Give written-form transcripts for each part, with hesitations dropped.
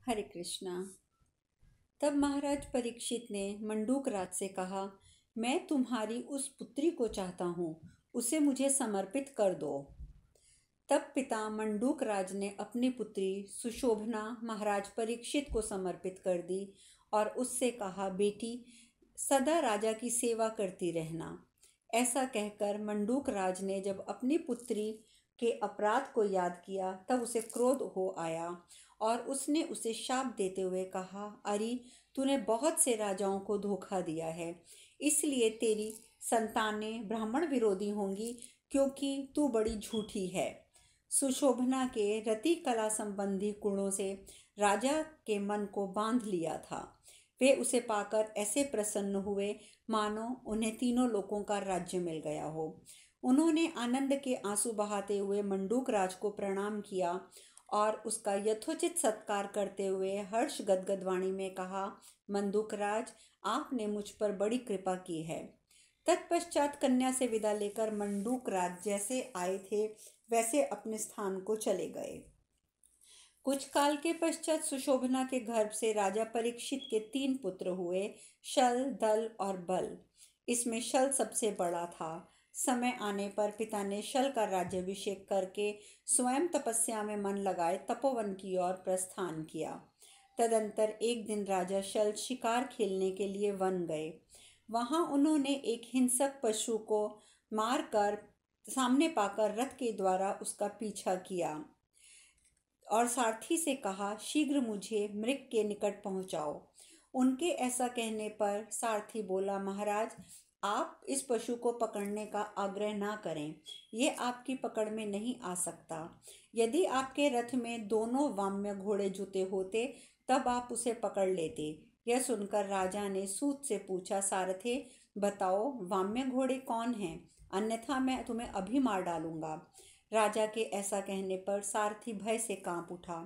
हरे कृष्णा। तब महाराज परीक्षित ने मंडूक राज से कहा, मैं तुम्हारी उस पुत्री को चाहता हूँ, उसे मुझे समर्पित कर दो। तब पिता मंडूक राज ने अपनी पुत्री सुशोभना महाराज परीक्षित को समर्पित कर दी और उससे कहा, बेटी सदा राजा की सेवा करती रहना। ऐसा कहकर मंडूक राज ने जब अपनी पुत्री के अपराध को याद किया तब उसे क्रोध हो आया और उसने उसे शाप देते हुए कहा, अरे तूने बहुत से राजाओं को धोखा दिया है, इसलिए तेरी संतानें ब्राह्मण विरोधी होंगी, क्योंकि तू बड़ी झूठी है। सुशोभना के रति कला संबंधी गुणों से राजा के मन को बांध लिया था। वे उसे पाकर ऐसे प्रसन्न हुए मानो उन्हें तीनों लोकों का राज्य मिल गया हो। उन्होंने आनंद के आंसू बहाते हुए मंडूक राज को प्रणाम किया और उसका यथोचित सत्कार करते हुए हर्ष गदगद वाणी में कहा, मंडूक राज, आपने मुझ पर बड़ी कृपा की है। तत्पश्चात कन्या से विदा लेकर मंडूक राज जैसे आए थे वैसे अपने स्थान को चले गए। कुछ काल के पश्चात सुशोभना के गर्भ से राजा परीक्षित के 3 पुत्र हुए, शल, दल और बल। इसमें शल सबसे बड़ा था। समय आने पर पिता ने शल का राज्याभिषेक करके स्वयं तपस्या में मन लगाए तपोवन की ओर प्रस्थान किया। तदंतर एक दिन राजा शल शिकार खेलने के लिए वन गए। वहां उन्होंने एक हिंसक पशु को मारकर सामने पाकर रथ के द्वारा उसका पीछा किया और सारथी से कहा, शीघ्र मुझे मृग के निकट पहुंचाओ। उनके ऐसा कहने पर सारथी बोला, महाराज, आप इस पशु को पकड़ने का आग्रह ना करें, ये आपकी पकड़ में नहीं आ सकता। यदि आपके रथ में दोनों वाम्य घोड़े जुते होते तब आप उसे पकड़ लेते। यह सुनकर राजा ने सूत से पूछा, सारथे बताओ, वाम्य घोड़े कौन हैं, अन्यथा मैं तुम्हें अभी मार डालूंगा। राजा के ऐसा कहने पर सारथी भय से कांप उठा।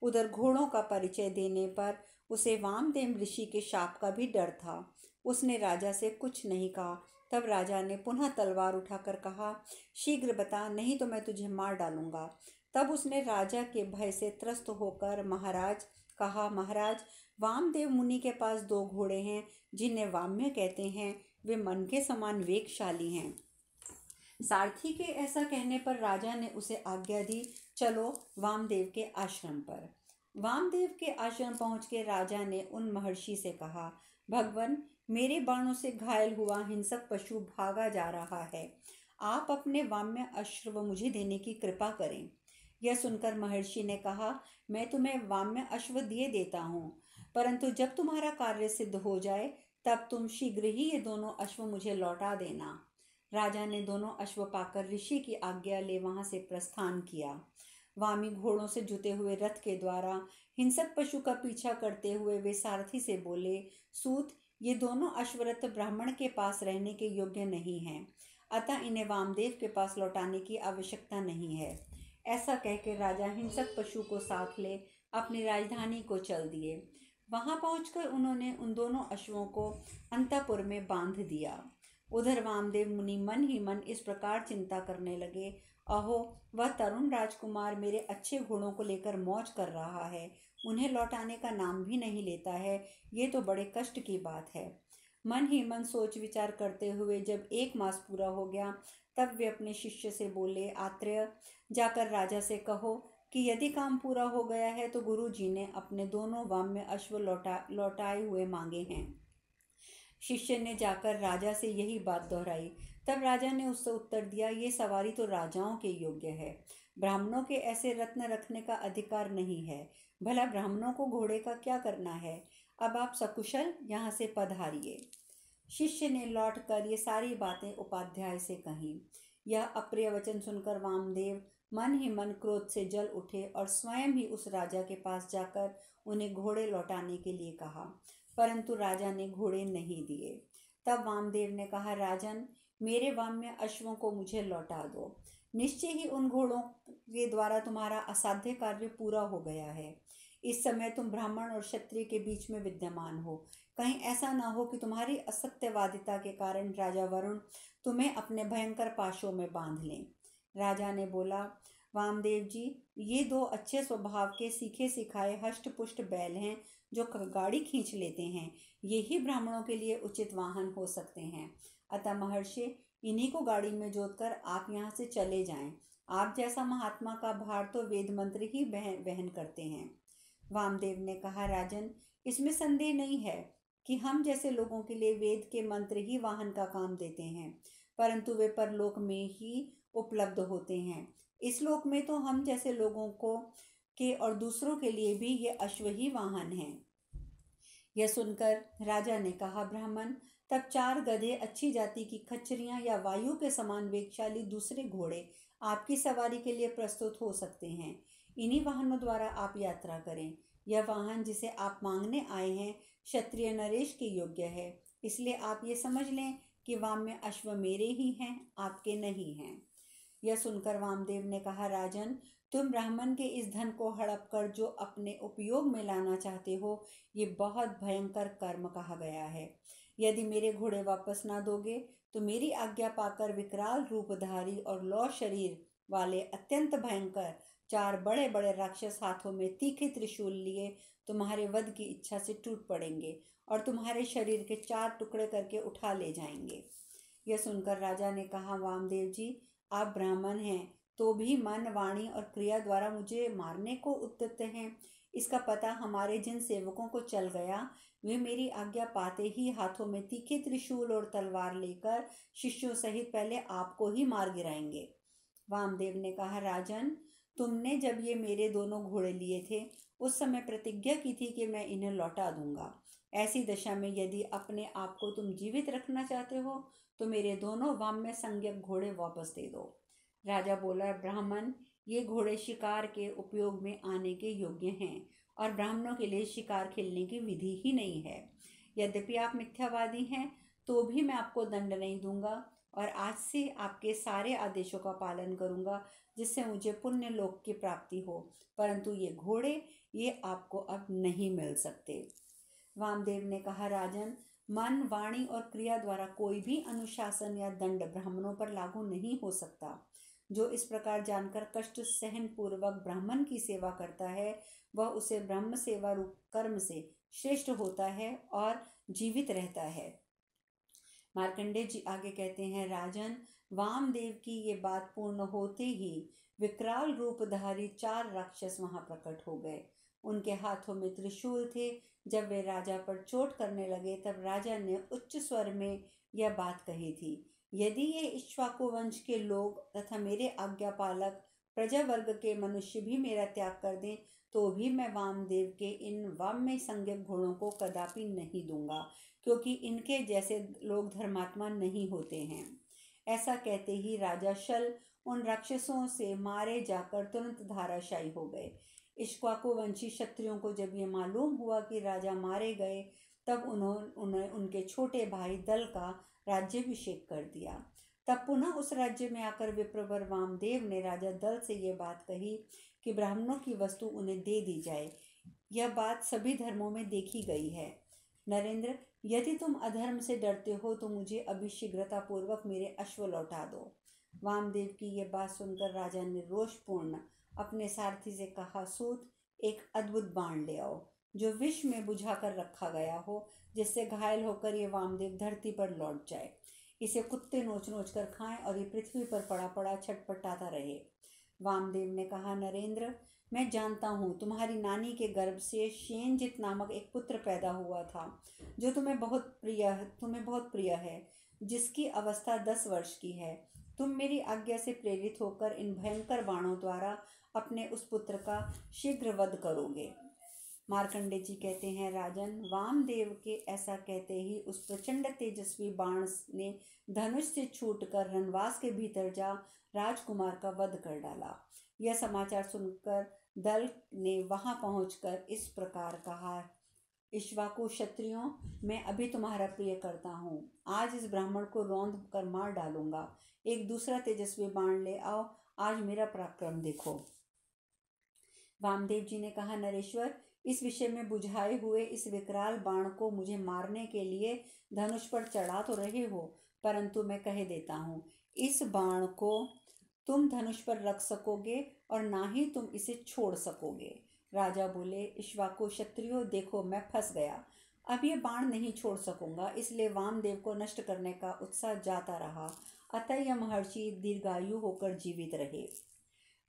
उधर घोड़ों का परिचय देने पर उसे वामदेव ऋषि के शाप का भी डर था। उसने राजा से कुछ नहीं कहा। तब राजा ने पुनः तलवार उठाकर कहा, शीघ्र बता, नहीं तो मैं तुझे मार डालूंगा। तब उसने राजा के भय से त्रस्त होकर कहा, महाराज, वामदेव मुनि के पास 2 घोड़े हैं जिन्हें वाम्य कहते हैं। वे मन के समान वेगशाली हैं। सारथी के ऐसा कहने पर राजा ने उसे आज्ञा दी, चलो वामदेव के आश्रम पर। वामदेव के आश्रम पहुंच के राजा ने उन महर्षि से कहा, भगवन, मेरे बाणों से घायल हुआ हिंसक पशु भागा जा रहा है, आप अपने वाम्य अश्व मुझे देने की कृपा करें। यह सुनकर महर्षि ने कहा, मैं तुम्हें वाम्य अश्व दिए देता हूँ, परंतु जब तुम्हारा कार्य सिद्ध हो जाए तब तुम शीघ्र ही ये दोनों अश्व मुझे लौटा देना। राजा ने दोनों अश्व पाकर ऋषि की आज्ञा ले वहां से प्रस्थान किया। वामी घोड़ों से जुते हुए रथ के द्वारा हिंसक पशु का पीछा करते हुए वे सारथी से बोले, सूत, ये दोनों अश्वरथ ब्राह्मण के पास रहने के योग्य नहीं हैं, अतः इन्हें वामदेव के पास लौटाने की आवश्यकता नहीं है। ऐसा कहकर राजा हिंसक पशु को साथ ले अपनी राजधानी को चल दिए। वहां पहुंचकर उन्होंने उन दोनों अश्वों को अंतःपुर में बांध दिया। उधर वामदेव मुनि मन ही मन इस प्रकार चिंता करने लगे, अहो, वह तरुण राजकुमार मेरे अच्छे घोड़ों को लेकर मौज कर रहा है, उन्हें लौटाने का नाम भी नहीं लेता है, ये तो बड़े कष्ट की बात है। मन ही मन सोच विचार करते हुए जब 1 मास पूरा हो गया तब वे अपने शिष्य से बोले, आत्रेय, जाकर राजा से कहो कि यदि काम पूरा हो गया है तो गुरु जी ने अपने दोनों वाम्य अश्व लौटाए हुए मांगे हैं। शिष्य ने जाकर राजा से यही बात दोहराई। तब राजा ने उससे उत्तर दिया, ये सवारी तो राजाओं के योग्य है, ब्राह्मणों के ऐसे रत्न रखने का अधिकार नहीं है। भला ब्राह्मणों को घोड़े का क्या करना है, अब आप सकुशल यहाँ से पधारिए। शिष्य ने लौटकर ये सारी बातें उपाध्याय से कहीं। यह अप्रिय वचन सुनकर वामदेव मन ही मन क्रोध से जल उठे और स्वयं ही उस राजा के पास जाकर उन्हें घोड़े लौटाने के लिए कहा, परंतु राजा ने घोड़े नहीं दिए। तब वामदेव ने कहा, राजन, मेरे वाम्य अश्वों को मुझे लौटा दो। निश्चय ही उन घोड़ों के द्वारा तुम्हारा असाध्य कार्य पूरा हो गया है। इस समय तुम ब्राह्मण और क्षत्रिय के बीच में विद्यमान हो, कहीं ऐसा न हो कि तुम्हारी असत्यवादिता के कारण राजा वरुण तुम्हें अपने भयंकर पाशों में बांध लें। राजा ने बोला, वामदेव जी, ये दो अच्छे स्वभाव के सीखे सिखाए हष्ट पुष्ट बैल हैं जो गाड़ी खींच लेते हैं। ये ही ब्राह्मणों के लिए उचित वाहन हो सकते हैं। अतः महर्षि, इन्हीं को गाड़ी में जोतकर आप यहाँ से चले जाएं। आप जैसा महात्मा का भार तो वेद मंत्र ही वहन करते हैं। वामदेव ने कहा, राजन, इसमें संदेह नहीं है कि हम जैसे लोगों के लिए वेद के मंत्र ही वाहन का काम देते हैं, परंतु वे परलोक में ही उपलब्ध होते हैं। इस लोक में तो हम जैसे लोगों को के और दूसरों के लिए भी ये अश्व ही वाहन हैं। यह सुनकर राजा ने कहा, ब्राह्मण, तब 4 गधे, अच्छी जाति की खच्चरियां या वायु के समान वेगशाली दूसरे घोड़े आपकी सवारी के लिए प्रस्तुत हो सकते हैं। इन्हीं वाहनों द्वारा आप यात्रा करें। यह वाहन जिसे आप मांगने आए हैं क्षत्रिय नरेश के योग्य है, इसलिए आप ये समझ लें कि वाम्य अश्व मेरे ही हैं, आपके नहीं हैं। यह सुनकर वामदेव ने कहा, राजन, तुम ब्राह्मण के इस धन को हड़प कर जो अपने उपयोग में लाना चाहते हो, ये बहुत भयंकर कर्म कहा गया है। यदि मेरे घोड़े वापस ना दोगे तो मेरी आज्ञा पाकर विकराल रूपधारी और लौ शरीर वाले अत्यंत भयंकर 4 बड़े बड़े राक्षस हाथों में तीखे त्रिशूल लिए तुम्हारे वध की इच्छा से टूट पड़ेंगे और तुम्हारे शरीर के 4 टुकड़े करके उठा ले जाएंगे। यह सुनकर राजा ने कहा, वामदेव जी, आप ब्राह्मण हैं तो भी मन, वाणी और क्रिया द्वारा मुझे मारने को उद्यत हैं। इसका पता हमारे जिन सेवकों को चल गया, वे मेरी आज्ञा पाते ही हाथों में तीखे त्रिशूल और तलवार लेकर शिष्यों सहित पहले आपको ही मार गिराएंगे। वामदेव ने कहा, राजन, तुमने जब ये मेरे दोनों घोड़े लिए थे उस समय प्रतिज्ञा की थी कि मैं इन्हें लौटा दूंगा। ऐसी दशा में यदि अपने आप को तुम जीवित रखना चाहते हो तो मेरे दोनों वाम्य संज्ञक घोड़े वापस दे दो। राजा बोला, ब्राह्मण, ये घोड़े शिकार के उपयोग में आने के योग्य हैं और ब्राह्मणों के लिए शिकार खेलने की विधि ही नहीं है। यद्यपि आप मिथ्यावादी हैं तो भी मैं आपको दंड नहीं दूंगा और आज से आपके सारे आदेशों का पालन करूंगा जिससे मुझे पुण्य लोक की प्राप्ति हो, परंतु ये घोड़े, ये आपको अब नहीं मिल सकते। वामदेव ने कहा, राजन, मन, वाणी और क्रिया द्वारा कोई भी अनुशासन या दंड ब्राह्मणों पर लागू नहीं हो सकता। जो इस प्रकार जानकर कष्ट सहन पूर्वक ब्राह्मण की सेवा करता है वह उसे ब्रह्म सेवा रूप कर्म से श्रेष्ठ होता है और जीवित रहता है। मार्कंडेय जी आगे कहते हैं, राजन, वामदेव की ये बात पूर्ण होते ही विकराल रूपधारी 4 राक्षस वहां प्रकट हो गए। उनके हाथों में त्रिशूल थे। जब वे राजा पर चोट करने लगे तब राजा ने उच्च स्वर में यह बात कही थी, यदि ये इक्ष्वाकु वंश के लोग तथा मेरे आज्ञा पालक प्रजा वर्ग के मनुष्य भी मेरा त्याग कर दें तो भी मैं वामदेव के इन वाम्य संज्ञक घोड़ों को कदापि नहीं दूंगा, क्योंकि इनके जैसे लोग धर्मात्मा नहीं होते हैं। ऐसा कहते ही राजा शल उन राक्षसों से मारे जाकर तुरंत धाराशायी हो गए। इक्ष्वाकु वंशी क्षत्रियों को जब ये मालूम हुआ कि राजा मारे गए तब उन्होंने उनके छोटे भाई दल का राज्याभिषेक कर दिया। तब पुनः उस राज्य में आकर विप्रवर वामदेव ने राजा दल से ये बात कही कि ब्राह्मणों की वस्तु उन्हें दे दी जाए। यह बात सभी धर्मों में देखी गई है। नरेंद्र, यदि तुम अधर्म से डरते हो तो मुझे अभी शीघ्रतापूर्वक मेरे अश्व लौटा दो। वामदेव की यह बात सुनकर राजा ने रोषपूर्ण अपने सारथी से कहा, सूत, एक अद्भुत बाण ले आओ जो विष में बुझा कर रखा गया हो, जिससे घायल होकर ये वामदेव धरती पर लौट जाए। इसे कुत्ते नोच नोच कर खाएं और ये पृथ्वी पर पड़ा पड़ा छटपटाता रहे। वामदेव ने कहा, नरेंद्र, मैं जानता हूँ तुम्हारी नानी के गर्भ से शेनजित नामक एक पुत्र पैदा हुआ था जो तुम्हें बहुत प्रिय है, जिसकी अवस्था 10 वर्ष की है। तुम मेरी आज्ञा से प्रेरित होकर इन भयंकर बाणों द्वारा अपने उस पुत्र का शीघ्र वध करोगे। मार्कंडेय जी कहते हैं, राजन, वामदेव के ऐसा कहते ही उस प्रचंड तेजस्वी बाण ने धनुष से छूटकर रनवास के भीतर जा राजकुमार का वध कर डाला। यह समाचार सुनकर दल ने वहां पहुंचकर इस प्रकार कहा, इक्ष्वाकु क्षत्रियों, मैं अभी तुम्हारा प्रिय करता हूँ। आज इस ब्राह्मण को रौंद कर मार डालूंगा। एक दूसरा तेजस्वी बाण ले आओ, आज मेरा पराक्रम देखो। वामदेव जी ने कहा, नरेश्वर, इस विषय में बुझाए हुए इस विकराल बाण को मुझे मारने के लिए धनुष पर चढ़ा तो रहे हो, परंतु मैं कह देता हूँ, इस बाण को तुम धनुष पर रख सकोगे और ना ही तुम इसे छोड़ सकोगे। राजा बोले, इक्ष्वाकु क्षत्रियो, देखो मैं फंस गया। अब ये बाण नहीं छोड़ सकूंगा। इसलिए वामदेव को नष्ट करने का उत्साह जाता रहा। अतः यह महर्षि दीर्घायु होकर जीवित रहे।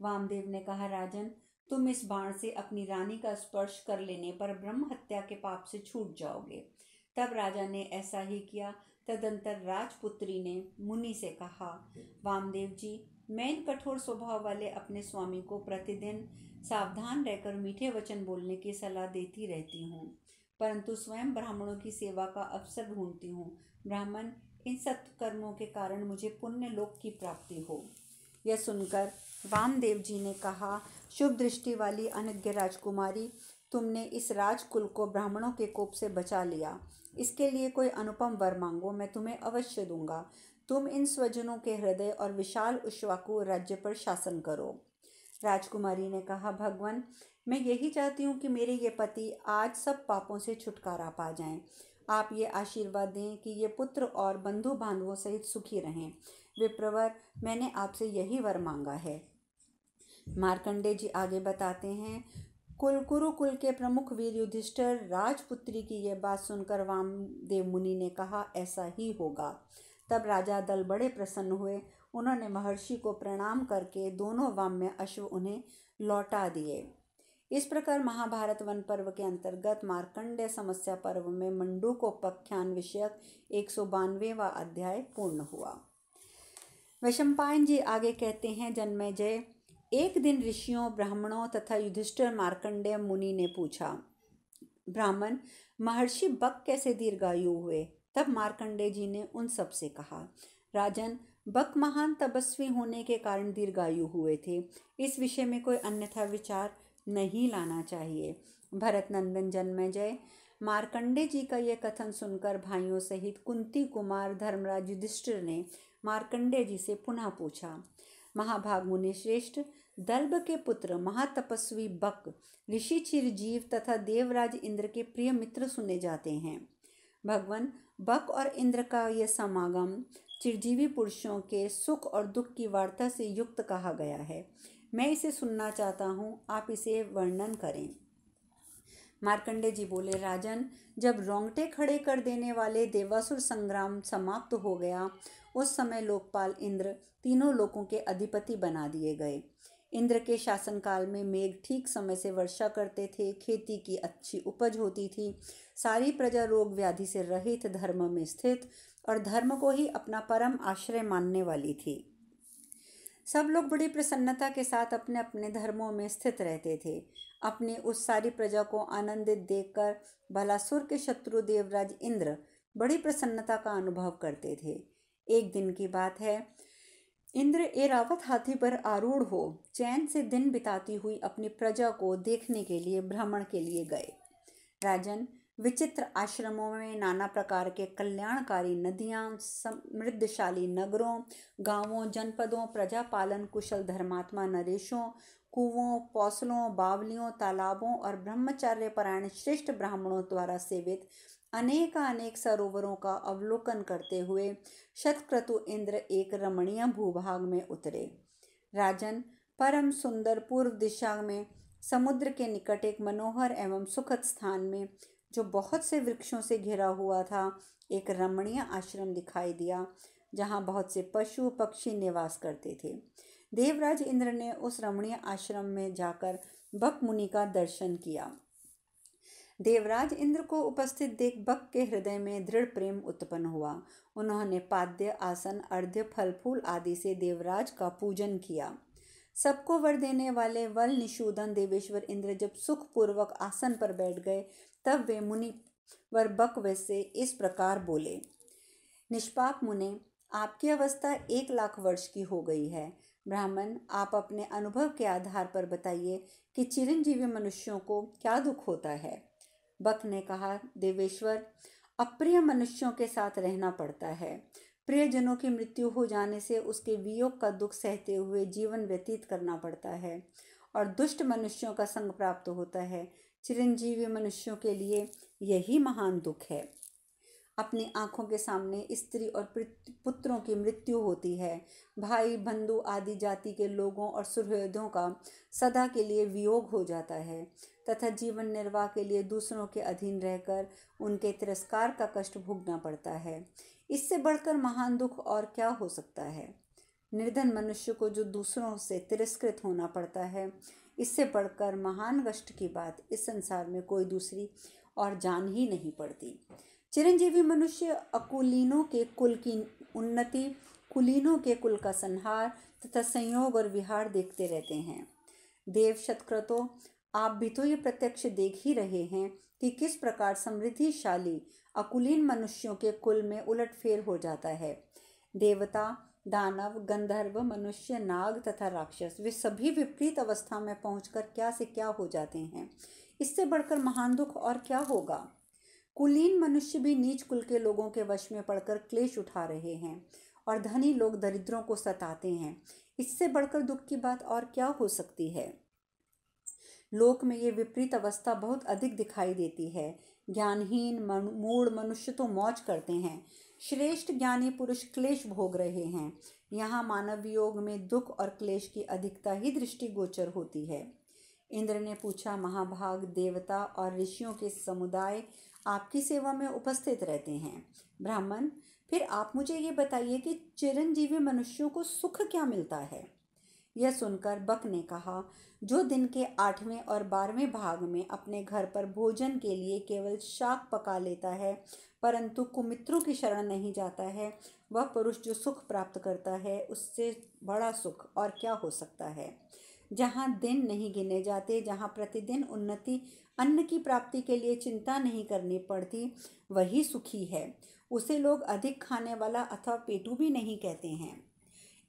वामदेव ने कहा, राजन, तुम इस बाण से अपनी रानी का स्पर्श कर लेने पर ब्रह्म हत्या के पाप से छूट जाओगे। तब राजा ने ऐसा ही किया। तदंतर राजपुत्री ने मुनि से कहा, वामदेव जी, मैं इन कठोर स्वभाव वाले अपने स्वामी को प्रतिदिन सावधान रहकर मीठे वचन बोलने की सलाह देती रहती हूँ, परंतु स्वयं ब्राह्मणों की सेवा का अवसर ढूंढती हूँ। ब्राह्मण, इन सत्कर्मों के कारण मुझे पुण्य लोक की प्राप्ति हो। यह सुनकर वामदेव जी ने कहा, शुभ दृष्टि वाली अनज्ञ राजकुमारी, तुमने इस राजकुल को ब्राह्मणों के कोप से बचा लिया। इसके लिए कोई अनुपम वर मांगो, मैं तुम्हें अवश्य दूंगा। तुम इन स्वजनों के हृदय और विशाल इक्ष्वाकु राज्य पर शासन करो। राजकुमारी ने कहा, भगवान, मैं यही चाहती हूँ कि मेरे ये पति आज सब पापों से छुटकारा पा जाएं। आप ये आशीर्वाद दें कि ये पुत्र और बंधु बांधवों सहित सुखी रहें। विप्रवर, मैंने आपसे यही वर मांगा है। मार्कंडेय जी आगे बताते हैं, कुरुकुल के प्रमुख वीर युधिष्ठिर राजपुत्री की यह बात सुनकर वामदेव मुनि ने कहा, ऐसा ही होगा। तब राजा दल बड़े प्रसन्न हुए। उन्होंने महर्षि को प्रणाम करके दोनों वाम्य अश्व उन्हें लौटा दिए। इस प्रकार महाभारत वन पर्व के अंतर्गत मार्कंडेय समस्या पर्व में मंडूकोपाख्यान विषयक 192वां अध्याय पूर्ण हुआ। वैशंपायन जी आगे कहते हैं, जन्मेजय, एक दिन ऋषियों, ब्राह्मणों तथा युधिष्ठिर मार्कंडेय मुनि ने पूछा, ब्राह्मण, महर्षि बक कैसे दीर्घायु हुए? तब मार्कंडेय जी ने उन सब से कहा, राजन, बक महान तपस्वी होने के कारण दीर्घायु हुए थे। इस विषय में कोई अन्यथा विचार नहीं लाना चाहिए। भरत नंदन जन्मेजय, मार्कंडेय जी का यह कथन सुनकर भाइयों सहित कुंती कुमार धर्मराज युधिष्ठिर ने मार्कंडेय जी से पुनः पूछा, महाभाग मुनि श्रेष्ठ, दल्भ के पुत्र महातपस्वी बक ऋषि चिरजीव तथा देवराज इंद्र के प्रिय मित्र सुने जाते हैं। भगवान, बक और इंद्र का यह समागम चिरजीवी पुरुषों के सुख और दुख की वार्ता से युक्त कहा गया है। मैं इसे सुनना चाहता हूँ, आप इसे वर्णन करें। मार्कंडेय जी बोले, राजन, जब रोंगटे खड़े कर देने वाले देवासुर संग्राम समाप्त हो गया, उस समय लोकपाल इंद्र तीनों लोकों के अधिपति बना दिए गए। इंद्र के शासनकाल में मेघ ठीक समय से वर्षा करते थे, खेती की अच्छी उपज होती थी, सारी प्रजा रोग व्याधि से रहित, धर्म में स्थित और धर्म को ही अपना परम आश्रय मानने वाली थी। सब लोग बड़ी प्रसन्नता के साथ अपने अपने धर्मों में स्थित रहते थे। अपनी उस सारी प्रजा को आनंदित देखकर बलासुर के शत्रु देवराज इंद्र बड़ी प्रसन्नता का अनुभव करते थे। एक दिन की बात है, इंद्र ऐरावत हाथी पर आरूढ़ हो चैन से दिन बिताती हुई अपनी प्रजा को देखने के लिए भ्रमण के लिए गए। राजन, विचित्र आश्रमों में नाना प्रकार के कल्याणकारी नदियाँ, समृद्धशाली नगरों, गांवों, जनपदों, प्रजापालन कुशल धर्मात्मा नरेशों, कुओं, पौसलों, बावलियों, तालाबों और ब्रह्मचार्य परायण श्रेष्ठ ब्राह्मणों द्वारा सेवित अनेक सरोवरों का अवलोकन करते हुए शतक्रतु इंद्र एक रमणीय भूभाग में उतरे। राजन, परम सुंदर पूर्व दिशा में समुद्र के निकट एक मनोहर एवं सुखद स्थान में, जो बहुत से वृक्षों से घिरा हुआ था, एक रमणीय आश्रम दिखाई दिया, जहाँ बहुत से पशु पक्षी निवास करते थे। देवराज इंद्र ने उस रमणीय आश्रम में जाकर बक मुनि का दर्शन किया। देवराज इंद्र को उपस्थित देख बक के हृदय में दृढ़ प्रेम उत्पन्न हुआ। उन्होंने पाद्य, आसन, अर्घ्य, फल फूल आदि से देवराज का पूजन किया। सबको वर देने वाले वल निषूदन देवेश्वर इंद्र जब सुखपूर्वक आसन पर बैठ गए, तब वे मुनि वर बक से इस प्रकार बोले, निष्पाप मुने, आपकी अवस्था 1,00,000 वर्ष की हो गई है। ब्राह्मण, आप अपने अनुभव के आधार पर बताइए कि चिरंजीवी मनुष्यों को क्या दुख होता है। बक ने कहा, देवेश्वर, अप्रिय मनुष्यों के साथ रहना पड़ता है। प्रियजनों की मृत्यु हो जाने से उसके वियोग का दुख सहते हुए जीवन व्यतीत करना पड़ता है और दुष्ट मनुष्यों का संग प्राप्त होता है। चिरंजीवी मनुष्यों के लिए यही महान दुख है। अपनी आंखों के सामने स्त्री और पुत्रों की मृत्यु होती है। भाई बंधु आदि जाति के लोगों और सुहृदों का सदा के लिए वियोग हो जाता है तथा जीवन निर्वाह के लिए दूसरों के अधीन रहकर उनके तिरस्कार का कष्ट भोगना पड़ता है। इससे बढ़कर महान दुख और क्या हो सकता है। निर्धन मनुष्य को जो दूसरों से तिरस्कृत होना पड़ता है, इससे बढ़कर महान कष्ट की बात इस संसार में कोई दूसरी और जान ही नहीं पड़ती। चिरंजीवी मनुष्य अकुलीनों के कुल की उन्नति, कुलीनों के कुल का संहार तथा संयोग और विहार देखते रहते हैं। देव शतक्रतों, आप भी तो ये प्रत्यक्ष देख ही रहे हैं कि किस प्रकार समृद्धिशाली अकुलीन मनुष्यों के कुल में उलटफेर हो जाता है। देवता, दानव, गंधर्व, मनुष्य, नाग तथा राक्षस वे सभी विपरीत अवस्था में पहुंचकर क्या से क्या हो जाते हैं। इससे बढ़कर महान दुख और क्या होगा। कुलीन मनुष्य भी नीच कुल के लोगों के वश में पड़कर क्लेश उठा रहे हैं और धनी लोग दरिद्रों को सताते हैं। इससे बढ़कर दुख की बात और क्या हो सकती है। लोक में ये विपरीत अवस्था बहुत अधिक दिखाई देती है। ज्ञानहीन मूढ़ मनुष्य तो मौज करते हैं, श्रेष्ठ ज्ञानी पुरुष क्लेश भोग रहे हैं। यहाँ मानव वियोग में दुख और क्लेश की अधिकता ही दृष्टिगोचर होती है। इंद्र ने पूछा, महाभाग देवता और ऋषियों के समुदाय आपकी सेवा में उपस्थित रहते हैं। ब्राह्मण, फिर आप मुझे ये बताइए कि चिरंजीवी मनुष्यों को सुख क्या मिलता है। यह सुनकर बक ने कहा, जो दिन के 8वें और 12वें भाग में अपने घर पर भोजन के लिए केवल शाक पका लेता है परंतु कुमित्रों की शरण नहीं जाता है, वह पुरुष जो सुख प्राप्त करता है उससे बड़ा सुख और क्या हो सकता है। जहाँ दिन नहीं गिने जाते, जहाँ प्रतिदिन उन्नति अन्न की प्राप्ति के लिए चिंता नहीं करनी पड़ती, वही सुखी है। उसे लोग अधिक खाने वाला अथवा पेटू भी नहीं कहते हैं।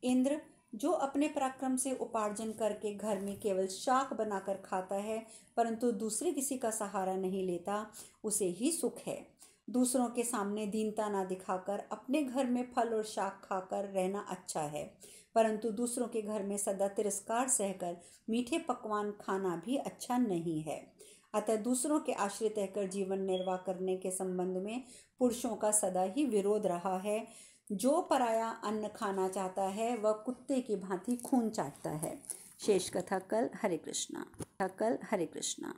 इंद्र, जो अपने पराक्रम से उपार्जन करके घर में केवल शाक बनाकर खाता है परंतु दूसरे किसी का सहारा नहीं लेता, उसे ही सुख है। दूसरों के सामने दीनता ना दिखाकर अपने घर में फल और शाक खाकर रहना अच्छा है, परंतु दूसरों के घर में सदा तिरस्कार सहकर मीठे पकवान खाना भी अच्छा नहीं है। अतः दूसरों के आश्रित रहकर जीवन निर्वाह करने के संबंध में पुरुषों का सदा ही विरोध रहा है। जो पराया अन्न खाना चाहता है वह कुत्ते की भांति खून चाटता है। शेष कथा कल। हरे कृष्णा।